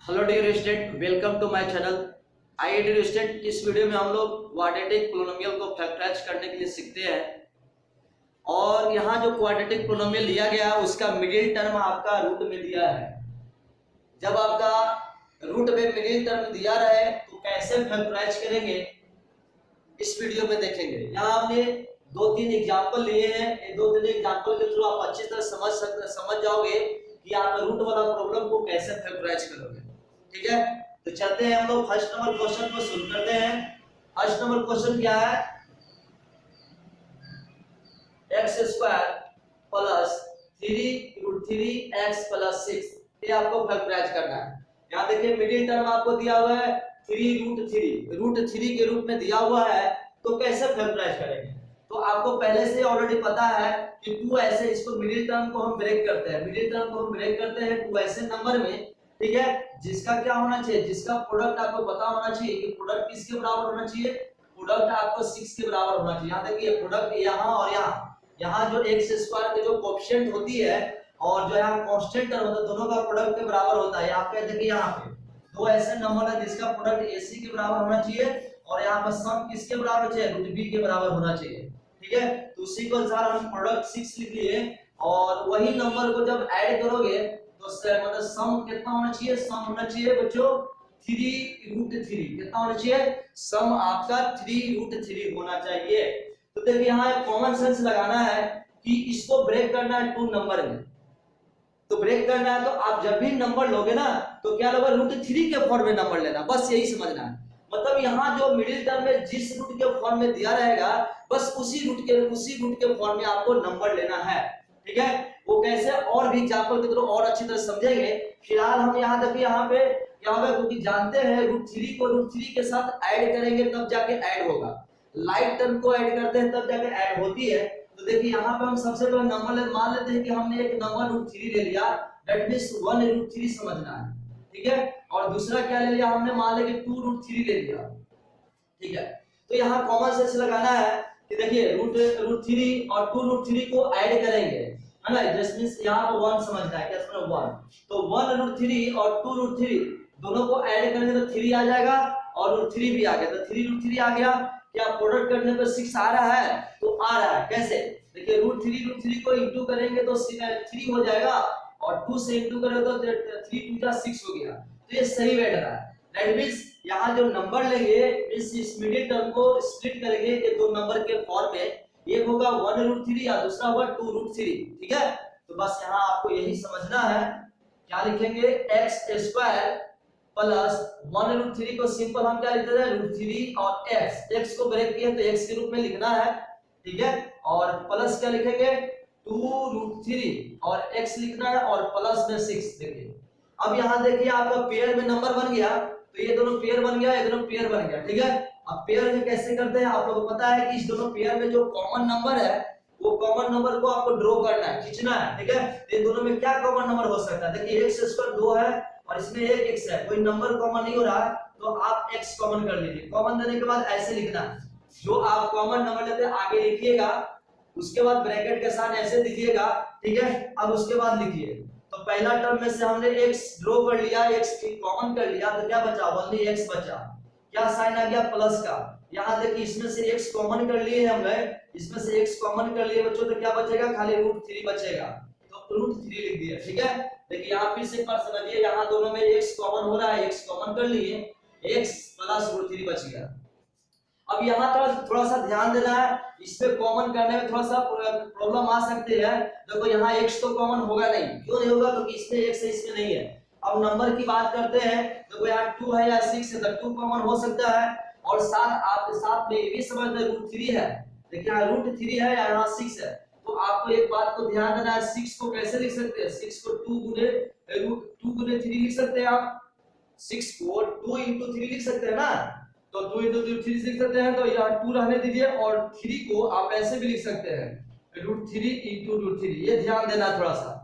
Hello dear student, welcome to my channel. आइए dear student, इस video में हम लोग क्वाड्रेटिक पोलिनोमियल को फैक्टराइज करने के लिए सीखते हैं। और यहाँ जो क्वाड्रेटिक पोलिनोमियल लिया गया है उसका मिडिल टर्म आपका रूट में दिया है। जब आपका रूट में मिडिल टर्म दिया रहे तो कैसे फैक्टराइज करेंगे इस वीडियो में देखेंगे। यहाँ हमने दो तीन एग्जाम्पल लिए हैं। ये दो तीन एग्जाम्पल के थ्रू आप अच्छी तरह समझ जाओगे कि आप रूट वाला प्रॉब्लम को कैसे फैक्टराइज करोगे। ठीक है, तो चलते हैं हम लोग फर्स्ट नंबर क्वेश्चन को शुरू करते हैं। फर्स्ट नंबर क्वेश्चन क्या है? x square plus 3√3x plus 6, ये आपको फैक्टराइज करना है। यहाँ देखिए मिडिल टर्म आपको दिया हुआ है 3√3 के रूप में दिया हुआ है, तो कैसे फैक्टराइज करेंगे? तो आपको पहले से ऑलरेडी पता है कि 2 ऐसे, इसको मिडिल टर्म को हम ब्रेक करते हैं। मिडिल टर्म को हम ब्रेक करते हैं 2 ऐसे नंबर में, ठीक है, जिसका क्या होना चाहिए, जिसका प्रोडक्ट आपको पता होना चाहिए कि प्रोडक्ट किसके बराबर होना चाहिए। प्रोडक्ट आपको 6 के बराबर होना चाहिए। यहाँ देखिए प्रोडक्ट यहाँ और यहाँ जो x स्क्वायर के जो कोएफिशिएंट होती है और जो यहाँ कांस्टेंट टर्म होता है, दोनों का प्रोडक्ट के बराबर होता है। यहाँ पे देखिए यहाँ पे 2 ऐसे नंबर है जिसका प्रोडक्ट AC के बराबर होना चाहिए और यहाँ पर सम किसके बराबर चाहिए, √b के बराबर होना चाहिए। ठीक है, तो उसी को अनुसार हम प्रोडक्ट 6 लिख लिए और वही नंबर को जब ऐड करोगे तो मतलब सम कितना होना चाहिए, सम होना चाहिए बच्चों 3√3। कितना होना चाहिए, सम आपका 3√3 होना चाहिए। तो देखिए यहाँ एक कॉमन सेंस लगाना है कि इसको ब्रेक करना है 2 नंबर में। तो ब्रेक करना है तो आप जब भी नंबर लोगे ना तो क्या लोगे, √3 के फॉर्म में नंबर लेना, बस यही समझना है। मतलब यहाँ जो मिडिल टर्म में जिस रूट के फॉर्म में दिया रहेगा बस उसी रूट के फॉर्म में आपको नंबर लेना है। ठीक है, वो कैसे और भी एग्जांपल के थ्रू और अच्छी तरह समझेंगे। फिलहाल हम यहाँ देखिए यहाँ पे क्योंकि जानते हैं √3 को √3 के साथ ऐड करेंगे तब जाके ऐड होगा। लाइक टर्म को ऐड करते हैं तब जाके ऐड होती है। तो देखिए यहाँ पे हम सबसे पहले नंबर मान लेते हैं कि हमने एक नंबर √3 ले लिया, दैट मींस 1√3 समझना है। ठीक है, और दूसरा क्या ले लिया हमने, मान ले कि 2√3 ले लिया। ठीक है, तो यहाँ कॉमन सेंस लगाना है कि देखिए √3 और 2√3 को ऐड करेंगे, है ना, दैट मींस यहाँ पे 1 समझना है। क्या समझना, 1। तो 1√3 और 2√3 दोनों को ऐड करेंगे तो 3 आ जाएगा और √3 भी आ गया, तो 3√3 आ गया। क्या प्रोडक्ट करने पर 6 आ रहा है, तो आ रहा है। कैसे, देखिए √3 को इंटू करेंगे तो 3 हो जाएगा और 2 से इंटू करेंगे तो 3 2 6 हो गया। तो ये सही बैठ रहा है। दैट मींस यहाँ जो नंबर लेंगे इस मिडिल टर्म को स्प्लिट करेंगे ये 2 नंबर के फॉर्म में, एक होगा 1√3 या दूसरा होगा 2√3। ठीक है, तो बस यहाँ आपको यही समझना है। क्या लिखेंगे, x स्क्वायर प्लस 1√3 को सिंपल हम क्या लिखते हैं, √3 और x को ब्रेक किया तो x के रूप में लिखना है। ठीक है, और प्लस क्या लिखेंगे 2√3 और x लिखना है और प्लस में 6। देखिए अब यहाँ देखिए आपका पेयर में नंबर बन गया, तो ये दोनों पेयर बन गया, ये दोनों पेयर बन गया। ठीक है, अब पेयर में कैसे करते हैं आप लोगों को पता है कि इस दोनों पेयर में जो कॉमन नंबर है वो कॉमन नंबर को आपको ड्रॉ करना है, खींचना है। ठीक है, इन दोनों में क्या कॉमन नंबर हो सकता है, देखिए x स्क्वायर 2 है और इसमें एक x है, कोई नंबर कॉमन नहीं हो रहा है तो आप x कॉमन कर लीजिए। कॉमन देने के बाद ऐसे लिखना है, जो आप कॉमन नंबर लेते हैं आगे लिखिएगा, उसके बाद ब्रैकेट के साथ ऐसे लिखिएगा। ठीक है, अब उसके बाद लिखिए, तो पहला टर्म में से हमने x ड्रॉ कर लिया, x कॉमन कर लिया, तो क्या बचा, ओनली x बचा। क्या साइन आ गया, प्लस का। यहाँ देखिए इसमें से x कॉमन कर लिए हमने, इसमें से x कॉमन कर लिए बच्चों, तो क्या बचेगा, खाली √3 बचेगा, तो √3 लिख दिया। ठीक है, देखिए यहाँ फिर से एक बार समझिए, यहाँ दोनों में x कॉमन हो रहा है, x कॉमन कर लिए, x प्लस √3 बच गया। अब यहाँ थोड़ा सा ध्यान देना है, इसमें कॉमन करने में थोड़ा सा प्रॉब्लम आ सकती है। देखो यहाँ x तो कॉमन होगा नहीं, क्यों नहीं होगा, क्योंकि इसमें x है इसमें नहीं है। अब नंबर की बात करते हैं, देखो यहाँ 2 है या 6 है, तो 2 कॉमन हो सकता है और साथ आपके साथ में ये भी समझ में √3 है। देखिए यहाँ √3 है या यहाँ 6 है, तो आपको एक बात को ध्यान देना है, 6 को कैसे लिख सकते हैं, 6 को 2 गुने 3 लिख सकते हैं आप, 6 को 2 into 3 लिख सकते हैं ना, तो 2 into 3 लिख सकते हैं, तो यहाँ 2 रहने दीजिए और 3 को आप ऐसे भी लिख सकते हैं, √3 into √3। ये ध्यान देना थोड़ा सा,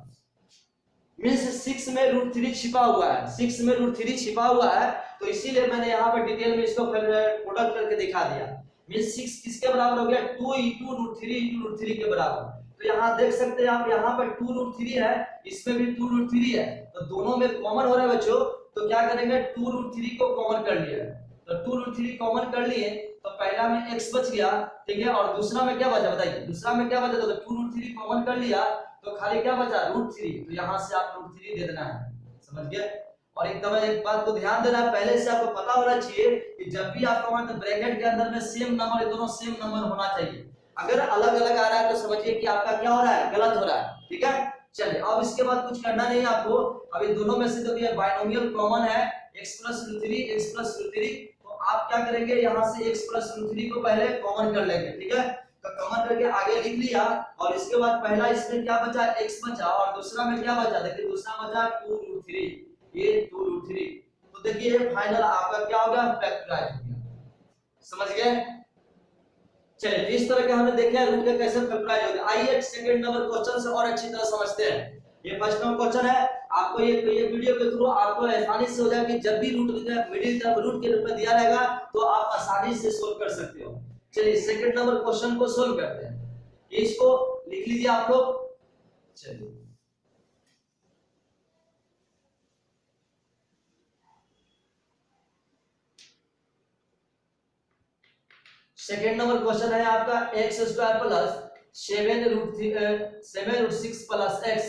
मींस 6 में √3 छिपा हुआ है, 6 में √3 छिपा हुआ है, तो इसीलिए मैंने यहाँ पर डिटेल में इसको प्रोडक्ट करके दिखा दिया। मींस 6 किसके बराबर हो गया, 2 into √3 into √3 के बराबर। तो यहाँ देख सकते हैं आप, यहाँ पर 2√3 है, इसमें भी 2√3 है, तो दोनों में कॉमन हो रहा है बच्चों। तो क्या करेंगे, 2√3 को कॉमन कर लिया, तो 2√3 कॉमन कर लिए तो पहला में x बच गया, ठीक है, और दूसरा में क्या बचा बताइए, दूसरा में क्या बचा, तो 2√3 कॉमन कर लिया तो खाली क्या बचा, √3, तो यहाँ से आप √3 दे देना है, समझ गए। और एकदम एक बात को ध्यान देना, पहले से आपको पता होना चाहिए कि जब भी आपका मतलब ब्रैकेट के अंदर में सेम नंबर, ये दोनों सेम नंबर होना चाहिए। अगर अलग अलग आ रहा है तो समझिए कि आपका क्या हो रहा है, गलत हो रहा है, ठीक है। चलिए अब इसके बाद कुछ करना नहीं है आपको, अभी दोनों में से तो ये बाइनोमियल कॉमन है, x + √3 x + √3, तो आप क्या करेंगे, यहाँ से x + √3 को पहले कॉमन कर लेंगे, ठीक है। तो कॉमन करके आगे लिख लिया, और इसके बाद पहला इसमें क्या बचा, x बचा, और दूसरा में क्या बचा, देखिए दूसरा बचा 2√3, ये 2√3, तो देखिए फाइनल आपका क्या हो गया, फैक्टराइज हो गया, समझ गए। चलिए इस तरह के हमने देखा है रूट का कैसे फैक्टराइज होगा। आइए सेकंड नंबर क्वेश्चन से और अच्छी तरह समझते हैं। ये फर्स्ट नंबर क्वेश्चन है, आपको ये वीडियो के थ्रू आपको आसानी से हो जाएगा कि जब भी रूट मिडिल टर्म रूट के रूप में दिया रहेगा तो आप आसानी से सोल्व कर सकते हो। चलिए सेकंड नंबर क्वेश्चन को सोल्व करते हैं, इसको लिख लीजिए आप लोग। चलिए सेकेंड नंबर क्वेश्चन है आपका x² + 7√6 + x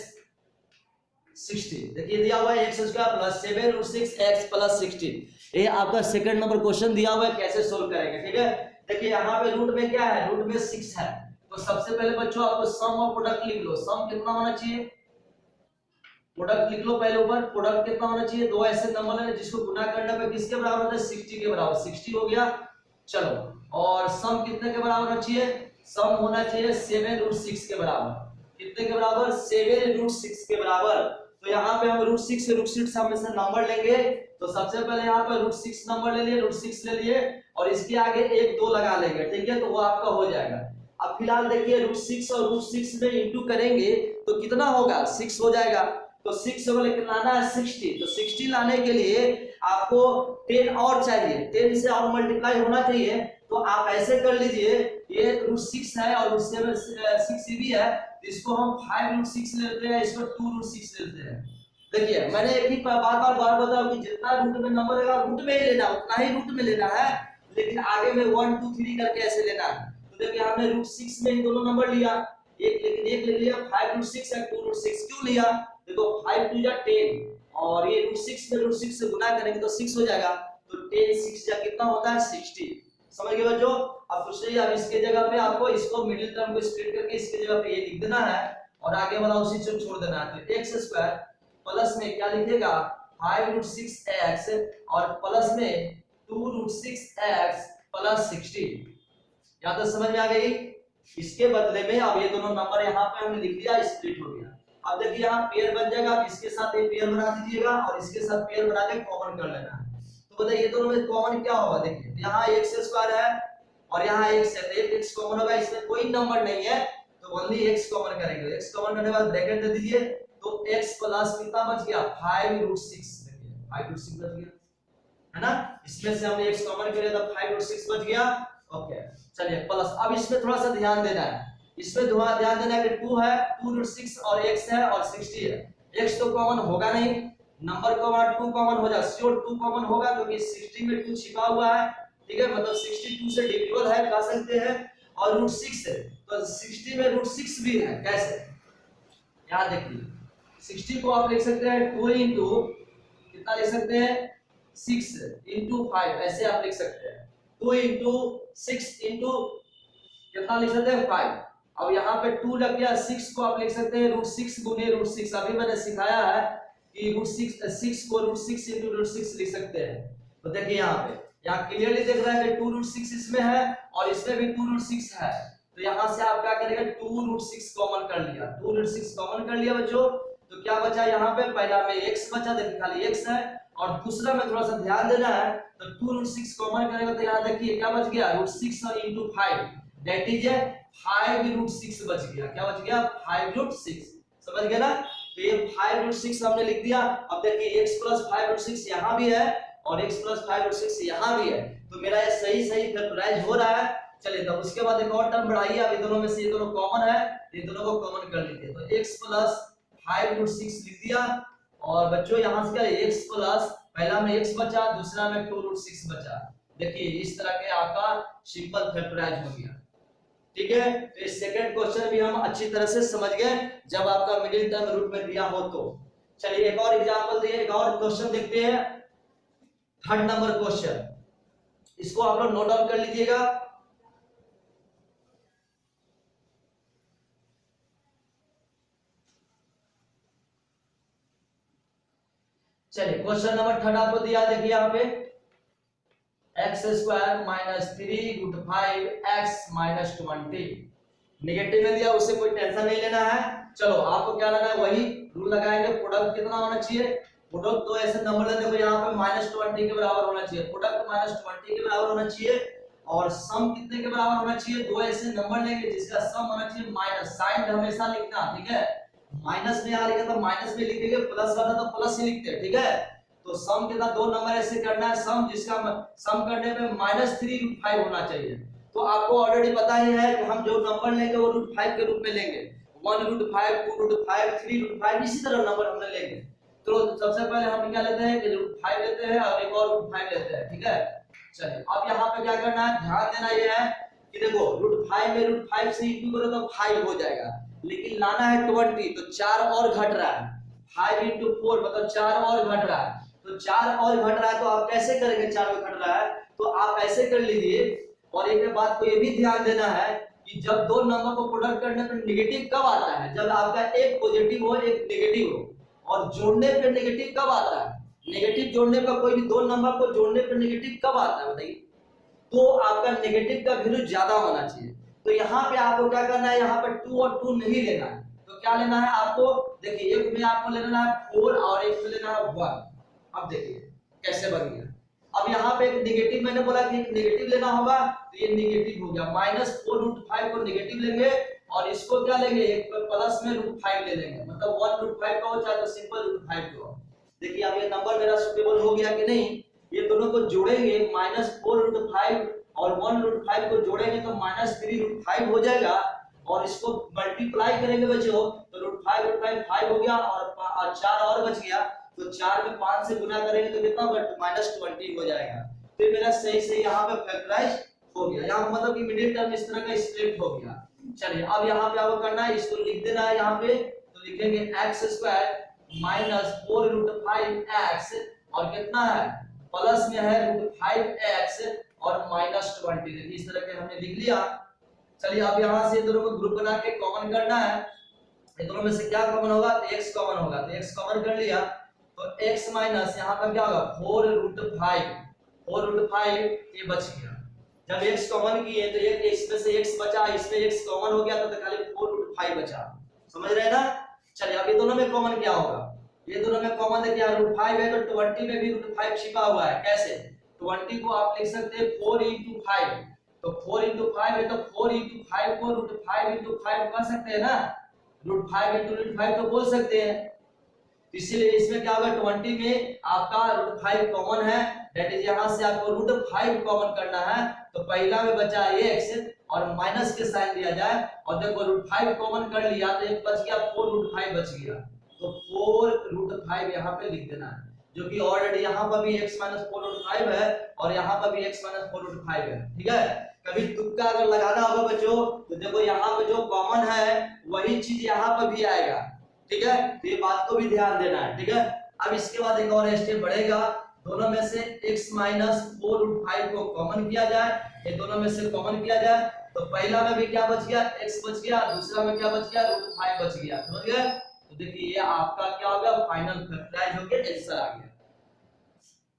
60। देखिए दिया हुआ है x² + 7√6x + 60, ये आपका सेकंड नंबर क्वेश्चन दिया हुआ है, कैसे सोल्व करेंगे, ठीक है। देखिए यहाँ पे रूट में क्या है, रूट में 6 है, तो सबसे पहले बच्चों आपको सम और प्रोडक्ट लिख लो। सम कितना होना चाहिए, प्रोडक्ट लिख लो पहले ऊपर, प्रोडक्ट कितना होना चाहिए, दो ऐसे नंबर है जिसको गुना करने पे किसके बराबर होता है, 60 के बराबर, 60 हो गया। चलो और सम कितने के बराबर होना चाहिए, सम होना चाहिए 7√6 के बराबर, कितने के बराबर, 7√6 के बराबर। तो यहाँ पे हम √6 हम से नंबर लेंगे, तो सबसे पहले यहाँ पे √6 नंबर ले लिए, √6 ले लिए, और इसके आगे 1 2 लगा लेंगे, ठीक है, तो वो आपका हो जाएगा। अब फिलहाल देखिए √6 और √6 में इंटू करेंगे तो कितना होगा, 6 हो जाएगा, तो 6 को लेकर लाना है 60, तो 60 लाने के लिए आपको 10 और चाहिए, 10 से और मल्टीप्लाई होना चाहिए, तो आप ऐसे कर लीजिए, ये √6 है और √6 भी है, इसको हम 5√6 लेते हैं, इसको 2√6 लेते हैं। देखिए मैंने एक ही बार बताया कि जितना रूट में नंबर रहेगा रूट में ही लेना, उतना ही रूट में लेना है, लेकिन आगे में 1 2 3 करके ऐसे लेना है। तो देखिए हमने √6 में ही दोनों नंबर लिया, लेकिन एक ले लिया 5√6 है, 2√6 क्यों लिया, देखो 5 2 जा 10, और ये √6 में √6 से गुना करेंगे तो 6 हो जाएगा, तो 10 6 जा कितना होता है, 60। समझ गए बच्चों। अब कुछ नहीं, अब इसके जगह पे आपको इसको मिडिल टर्म को स्प्लिट करके इसके जगह पे ये लिख देना है, और आगे वाला उसी से छोड़ देना है। तो x² प्लस में क्या लिखेगा, 5√6x, और प्लस में 2√6x + 60। यहाँ तक समझ में आ गई। इसके बदले में अब ये दोनों नंबर यहाँ पे हमने लिख दिया, स्प्लिट हो गया। अब देखिए यहाँ पेयर बन जाएगा, आप इसके साथ एक पेयर बना दीजिएगा और इसके साथ पेयर बना के कॉमन कर लेना है। तो बताइए ये दोनों में कॉमन क्या होगा, देखिए यहाँ x² है और यहाँ x है, तो एक x कॉमन होगा, इसमें कोई नंबर नहीं है तो ओनली x कॉमन करेंगे। x कॉमन करने के बाद ब्रैकेट दे दीजिए, तो x प्लस कितना बच गया, 5√6, देखिए 5√6 बच गया, है ना। इसमें से हमने x कॉमन कर लिया तो 5√6 बच गया। ओके चलिए प्लस, अब इसमें थोड़ा सा ध्यान देना है, इसमें ध्यान देना है कि 2 है, 2√6 और x है और 60 है, x तो कॉमन होगा नहीं, नंबर को बाद 2 कॉमन हो जाए, श्योर 2 कॉमन होगा क्योंकि 60 में 2 छिपा हुआ है, ठीक है, मतलब 62 से डिविजिबल है, कह सकते हैं, और √6 है तो 60 में √6 भी है, कैसे, यहाँ देखिए 60 को आप लिख सकते हैं 2 इंटू कितना लिख सकते हैं, 6 इंटू 5, ऐसे आप लिख सकते हैं, 2 इंटू 6 इंटू कितना लिख सकते हैं, 5। अब यहाँ पे 2 लग गया, 6 को आप लिख सकते हैं √6 गुने √6, अभी मैंने सिखाया है कि √6 को √6 इंटू √6 लिख सकते हैं। तो देखिए यहाँ क्लियरली देख रहा है कि 2√6 इसमें है और इसमें भी 2√6 है, तो यहाँ से आप क्या करेंगे, 2√6 कॉमन कर लिया, 2√6 कॉमन कर लिया बच्चों, तो क्या बचा यहाँ पे, पहला में x बचा, देखिए खाली x है, और दूसरा में थोड़ा सा ध्यान देना है, तो 2√6 कॉमन करेंगे तो यहाँ देखिए क्या बच गया, √6 और इंटू 5, दैट इज 5√6 बच गया, क्या बच गया, 5√6, समझ गए ना। तो ये 5√6 हमने लिख दिया। अब देखिए x प्लस 5√6 यहाँ भी है और x प्लस 5√6 यहाँ भी है, तो मेरा ये सही फैक्टराइज हो रहा है, चलिए तो उसके बाद एक और टर्म बढ़ाइए, अब ये दोनों में से ये दोनों कॉमन है, ये दोनों को कॉमन कर लीजिए, तो x प्लस 5√6 लिख दिया। और बच्चों यहाँ से क्या x प्लस, पहला में x बचा, दूसरा में 2√6 बचा। देखिए इस तरह के आपका सिंपल फैक्टराइज हो गया। ठीक है, तो इस सेकंड क्वेश्चन भी हम अच्छी तरह से समझ गए जब आपका मिडिल टर्म रूट में दिया हो तो। चलिए एक और एग्जांपल दिए, एक और क्वेश्चन देखते हैं, थर्ड नंबर क्वेश्चन, इसको आप लोग नोट डाउन कर लीजिएगा। चलिए क्वेश्चन नंबर थर्ड आपको दिया, देखिए यहाँ पे x² minus 3√5x minus 20 negative में दिया, उससे कोई टेंशन नहीं लेना है। चलो आपको क्या लेना है, वही रूल लगाएंगे, प्रोडक्ट कितना होना चाहिए, प्रोडक्ट तो ऐसे नंबर लेने को यहाँ पे -20 के बराबर होना चाहिए, प्रोडक्ट -20 के बराबर होना चाहिए, और सम कितने के बराबर होना चाहिए, दो ऐसे नंबर लेंगे जिसका सम होना चाहिए माइनस, साइन हमेशा लिखना, ठीक है, माइनस में आ लिखा तो माइनस में लिखेंगे, प्लस वाला तो प्लस ही लिखते हैं, ठीक है। तो सम के साथ दो नंबर ऐसे करना है, सम जिसका सम करने पे -3√5 होना चाहिए। तो आपको ऑलरेडी पता ही है कि हम जो नंबर लेंगे वो √5 के रूप में लेंगे, 1√5, 2√5, 3√5, इसी तरह नंबर हमने लेंगे। तो सबसे पहले हम क्या लेते हैं कि √5 लेते हैं और एक और √5 लेते हैं, ठीक है। चलिए अब यहाँ पे क्या करना है, ध्यान देना ये है कि देखो √5 में √5 से इक्वल करो तो 5 हो जाएगा, लेकिन लाना है 20 तो 4 और घट रहा है, 5 × 4 मतलब 4 और घट रहा है, तो 4 और घट रहा है तो आप कैसे करेंगे, 4 में घट रहा है तो आप ऐसे कर लीजिए। और एक बात को ये भी ध्यान देना है कि जब दो नंबर को प्रोडक्ट करने पर नेगेटिव कब आता है, जब आपका एक पॉजिटिव हो एक नेगेटिव हो, और जोड़ने पे नेगेटिव कब आता है, नेगेटिव जोड़ने पर, कोई भी दो नंबर को जोड़ने पर नेगेटिव कब आता है बताइए, तो आपका नेगेटिव का वैल्यू ज्यादा होना चाहिए। तो यहाँ पे आपको क्या करना है, यहाँ पर 2 और 2 नहीं लेना है, तो क्या लेना है आपको, देखिए एक में आपको लेना है 4 और एक में लेना है 1। अब देखिए कैसे बन गया, अब यहाँ पे एक नेगेटिव, मैंने बोला कि एक नेगेटिव लेना होगा, तो ये नेगेटिव हो गया, -4√5 को नेगेटिव लेंगे और इसको क्या लेंगे, एक प्लस में √5 ले लेंगे, मतलब 1√5 का हो चाहे तो सिंपल √5 का हो। देखिए अब ये नंबर मेरा सुटेबल हो गया कि नहीं, ये दोनों को जोड़ेंगे, -4√5 और 1√5 को जोड़ेंगे तो -3√5 हो जाएगा, और इसको मल्टीप्लाई करेंगे बच्चों तो √5 हो गया और 4 और बच गया, तो 4 में 5 से गुना करेंगे तो कितना होगा, -20 हो जाएगा। तो ये मेरा सही से यहाँ पे फैक्टराइज हो गया, यहाँ मतलब कि मिडिल टर्म इस तरह का स्प्लिट हो गया। चलिए अब यहाँ पे आपको करना है, इसको लिख देना है यहाँ पे, तो लिखेंगे x² माइनस 4√5x और कितना है, प्लस में है √5x और -20, देखिए इस तरह के हमने लिख लिया। चलिए अब यहाँ से दोनों को ग्रुप बना के कॉमन करना है, ये दोनों में से क्या कॉमन होगा, तो x कॉमन होगा, तो x कॉमन कर लिया, तो x माइनस यहाँ पर क्या होगा 4√5 ये बच गया। जब x कॉमन किए तो ये इसमें से x बचा, इसमें x कॉमन हो गया तो खाली 4√5 बचा, समझ रहे हैं ना। चलिए अब ये दोनों में कॉमन क्या होगा, ये दोनों में कॉमन देखिए √5 है तो 20 में भी √5 छिपा हुआ है, कैसे, 20 को आप लिख सकते हैं 4 × 5, तो 4 × 5 है तो 4 × 5 को √5 × 5 कर सकते हैं ना, √5 × √5 तो बोल सकते हैं, इसलिए इसमें क्या होगा, 20 में आपका √5 कॉमन है, दैट इज यहाँ से आपको √5 कॉमन करना है, तो पहला में बचा x और माइनस के साइन दिया जाए, और देखो √5 कॉमन कर लिया तो एक बच गया 4√5 बच गया, तो 4√5 यहाँ पे लिख देना है, जो कि ऑलरेडी यहाँ पर भी x - 4√5 है और यहाँ पर भी x - 4√5 है, ठीक है। कभी तुक्का अगर लगाना होगा बच्चों तो देखो यहाँ पे जो कॉमन है वही चीज यहाँ पर भी आएगा, ठीक है, तो ये बात को भी ध्यान देना है, ठीक है। अब इसके बाद एक और स्टेप बढ़ेगा, दोनों में से x - 4√5 को कॉमन किया जाए, ये दोनों में से कॉमन किया जाए, तो पहला में भी क्या बच गया, x बच गया, दूसरा में क्या बच गया, √5 बच गया, समझ गए। तो देखिए ये आपका क्या हो गया, फाइनल फैक्टराइज हो गया, आंसर आ गया।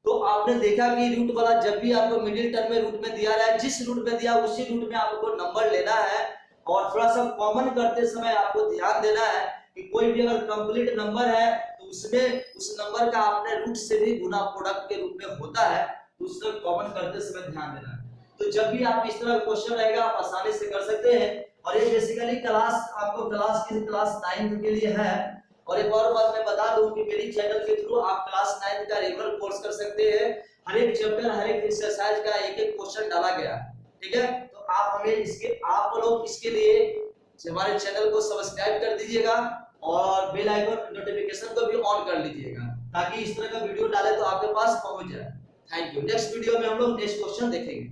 तो आपने देखा कि रूट वाला जब भी आपको मिडिल टर्म में रूट में दिया रहा है, जिस रूट में दिया उसी रूट में आपको नंबर लेना है, और थोड़ा सा कॉमन करते समय आपको ध्यान देना है कि कोई भी अगर कंप्लीट नंबर है तो उसमें उस नंबर का आपने रूट से भी गुना प्रोडक्ट के रूप में होता है, तो उससे कॉमन करते समय ध्यान देना है। तो जब भी आप इस तरह क्वेश्चन रहेगा आप आसानी से कर सकते हैं, और ये बेसिकली क्लास आपको क्लास 9th के लिए है। और एक और बात मैं बता दूं कि मेरी चैनल के थ्रू आप क्लास 9th का रेगुलर कोर्स कर सकते हैं, हर एक चैप्टर हर एक एक्सरसाइज का एक एक क्वेश्चन डाला गया है, ठीक है। तो आप हमें आप लोग इसके लिए हमारे चैनल को सब्सक्राइब कर दीजिएगा और बेल आइकन नोटिफिकेशन को भी ऑन कर लीजिएगा, ताकि इस तरह का वीडियो डाले तो आपके पास पहुंच जाए। Thank you. नेक्स्ट वीडियो में हम लोग नेक्स्ट क्वेश्चन देखेंगे।